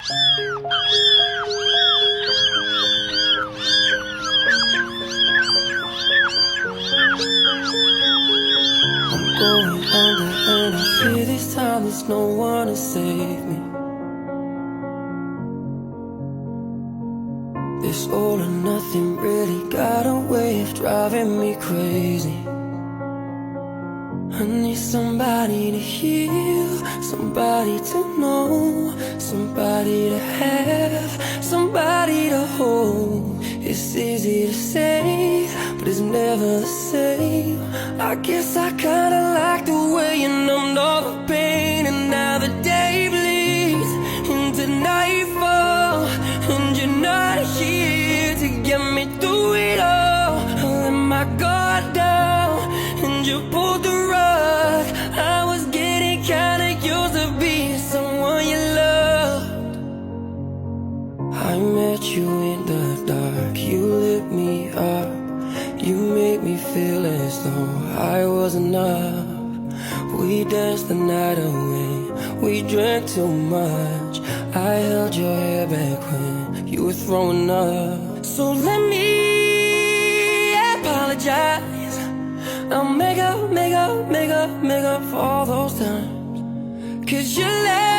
Going under and I fear this time there's no one to save me. This all or nothing really got a way of driving me crazy. I need somebody to heal, somebody to know, somebody to have, somebody to hold. It's easy to say, but it's never the same. I guess I kinda like the way you numbed all the pain. And now the day bleeds into nightfall, and you're not here to get me through it all. I let my guard down, and you pulled the rug. I was getting kinda used to being someone you loved. I met you in the dark, you lit me up. You made me feel as though I was enough. We danced the night away, we drank too much. I held your hair back when you were throwing up. So let me apologize. I'll make up for all those times. 'Cause you left